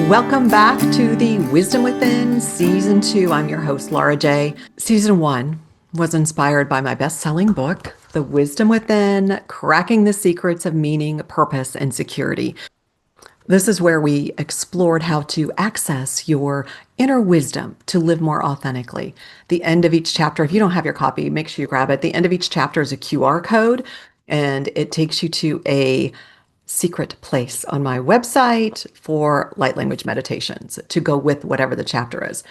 Welcome back to the Wisdom Within Season 2. I'm your host, Lara Jaye. Season 1 was inspired by my best-selling book, The Wisdom Within, Cracking the Secrets of Meaning, Purpose, and Security. This is where we explored how to access your inner wisdom to live more authentically. The end of each chapter, if you don't have your copy, make sure you grab it. The end of each chapter is a QR code, and it takes you to a secret place on my website for light language meditations to go with whatever the chapter is.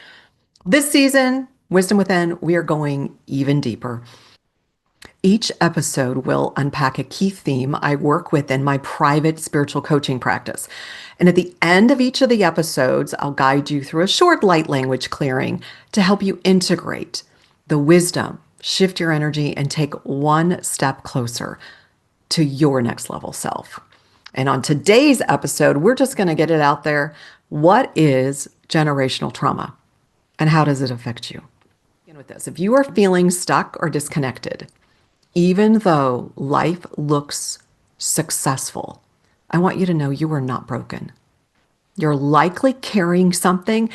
This season, Wisdom Within, we are going even deeper. Each episode will unpack a key theme I work with in my private spiritual coaching practice. And at the end of each of the episodes, I'll guide you through a short light language clearing to help you integrate the wisdom, shift your energy, and take one step closer to your next level self. And on today's episode, we're just going to get it out there. What is generational trauma and how does it affect you? Begin with this. If you are feeling stuck or disconnected, even though life looks successful, I want you to know you are not broken. You're likely carrying something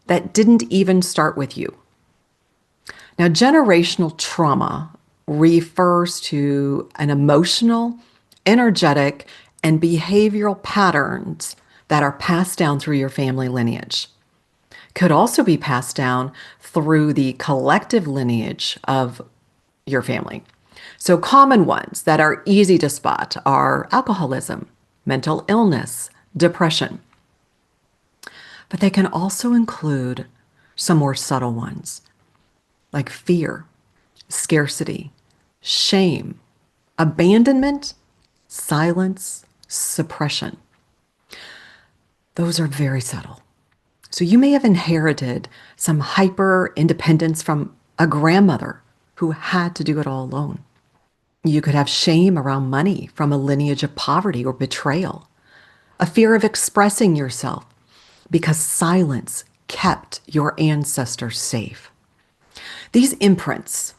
that didn't even start with you. Now, generational trauma refers to an emotional, energetic, and behavioral patterns that are passed down through your family lineage. Could also be passed down through the collective lineage of your family. So common ones that are easy to spot are alcoholism, mental illness, depression. But they can also include some more subtle ones like fear, scarcity, shame, abandonment, silence, suppression. Those are very subtle. So you may have inherited some hyper independence from a grandmother who had to do it all alone. You could have shame around money from a lineage of poverty or betrayal, a fear of expressing yourself because silence kept your ancestors safe. These imprints,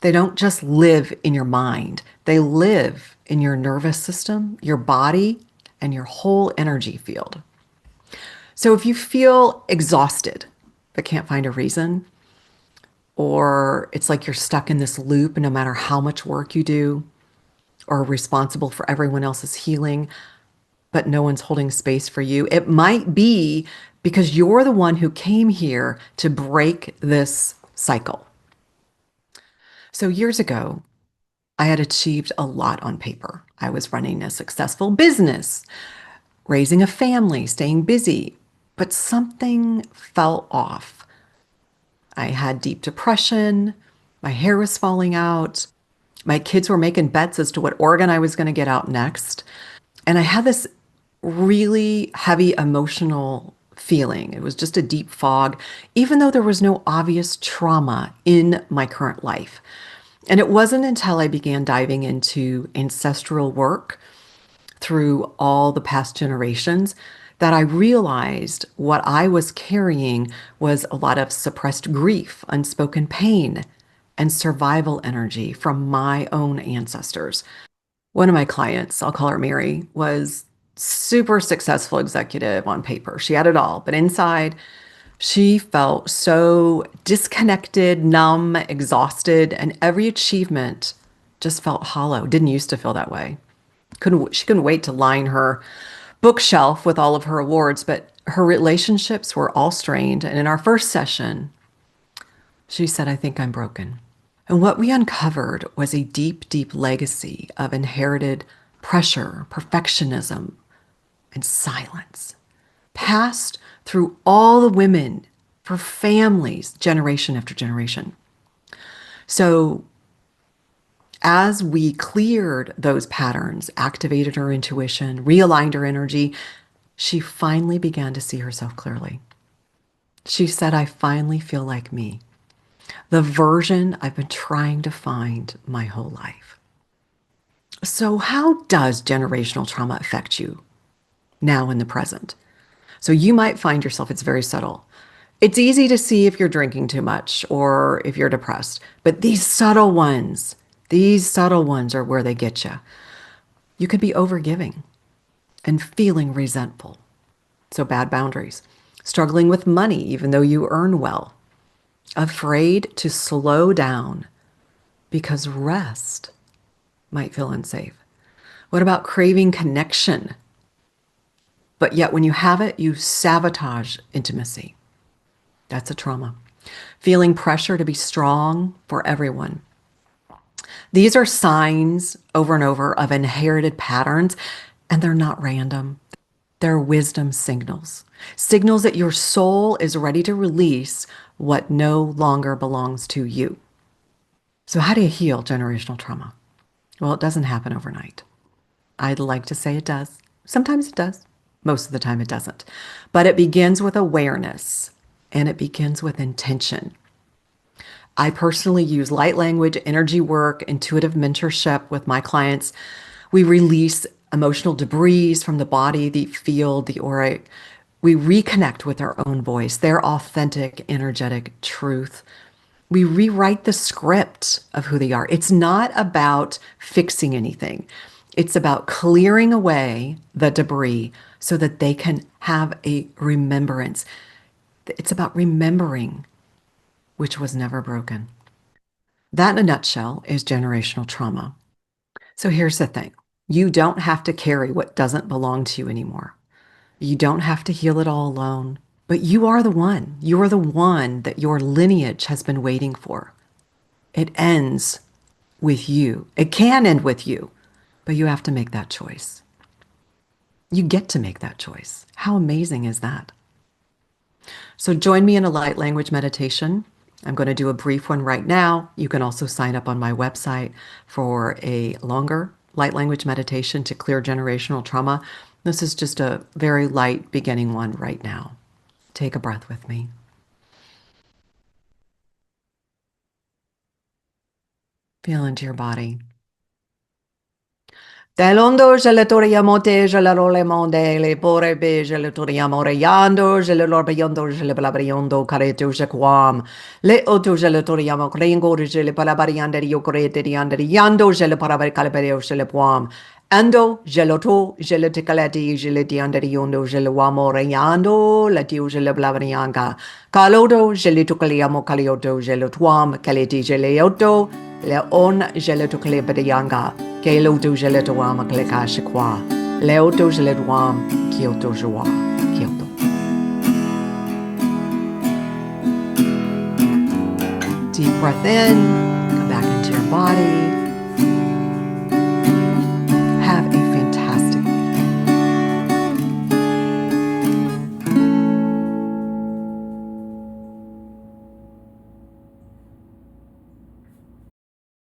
they don't just live in your mind, they live in your nervous system, your body, and your whole energy field. So if you feel exhausted but can't find a reason, or it's like you're stuck in this loop no matter how much work you do, or responsible for everyone else's healing, but no one's holding space for you, it might be because you're the one who came here to break this cycle. So years ago, I had achieved a lot on paper. I was running a successful business, raising a family, staying busy, but something fell off. I had deep depression, my hair was falling out, my kids were making bets as to what organ I was going to get out next, and I had this really heavy emotional feeling. It was just a deep fog, even though there was no obvious trauma in my current life. And it wasn't until I began diving into ancestral work through all the past generations that I realized what I was carrying was a lot of suppressed grief, unspoken pain, and survival energy from my own ancestors. One of my clients, I'll call her Mary, was super successful executive on paper. She had it all, but inside, she felt so disconnected, numb, exhausted, and every achievement just felt hollow. Didn't used to feel that way. She couldn't wait to line her bookshelf with all of her awards, but her relationships were all strained. And in our first session, she said, "I think I'm broken." And what we uncovered was a deep, deep legacy of inherited pressure, perfectionism, and silence, passed through all the women for families, generation after generation. So as we cleared those patterns, activated her intuition, realigned her energy, she finally began to see herself clearly. She said, "I finally feel like me, the version I've been trying to find my whole life." So how does generational trauma affect you now in the present? So you might find yourself, it's very subtle. It's easy to see if you're drinking too much or if you're depressed, but these subtle ones are where they get you. You could be overgiving and feeling resentful. So bad boundaries. Struggling with money, even though you earn well. Afraid to slow down because rest might feel unsafe. What about craving connection? But yet when you have it, you sabotage intimacy. That's a trauma. Feeling pressure to be strong for everyone. These are signs over and over of inherited patterns, and they're not random. They're wisdom signals, signals that your soul is ready to release what no longer belongs to you. So, how do you heal generational trauma? Well, it doesn't happen overnight. I'd like to say it does. Sometimes it does. Most of the time it doesn't. But it begins with awareness and it begins with intention. I personally use light language, energy work, intuitive mentorship with my clients. We release emotional debris from the body, the field, the aura. We reconnect with our own voice, their authentic, energetic truth. We rewrite the script of who they are. It's not about fixing anything. It's about clearing away the debris so that they can have a remembrance. It's about remembering which was never broken. That, in a nutshell, is generational trauma. So here's the thing. You don't have to carry what doesn't belong to you anymore. You don't have to heal it all alone, but you are the one. You are the one that your lineage has been waiting for. It ends with you. It can end with you, but you have to make that choice. You get to make that choice. How amazing is that? So join me in a light language meditation. I'm going to do a brief one right now. You can also sign up on my website for a longer light language meditation to clear generational trauma. This is just a very light beginning one right now. Take a breath with me. Feel into your body. Telondo, je le toriamo te, je le role monde, le pore be, je le toriamo reyando, je le lorbeyondo, je le palabriondo, careto, je quam. Le oto, je le toriamo crengo, je le palabariande, io corete, riande, yando, je le parabar calabereo, je le puam. Ando, je le to, je le ticaleti, je le diande, yondo, je le wamo reyando, la dio, je le palabrianga. Calodo, je le tucaliamo calioto, je le tuam, caleti, je le oto, le on, je le tucalebedianga. Keloto Geletoam Klekashikwa, Leoto Geletwam, Kyoto Joa, Kyoto. Deep breath in, come back into your body.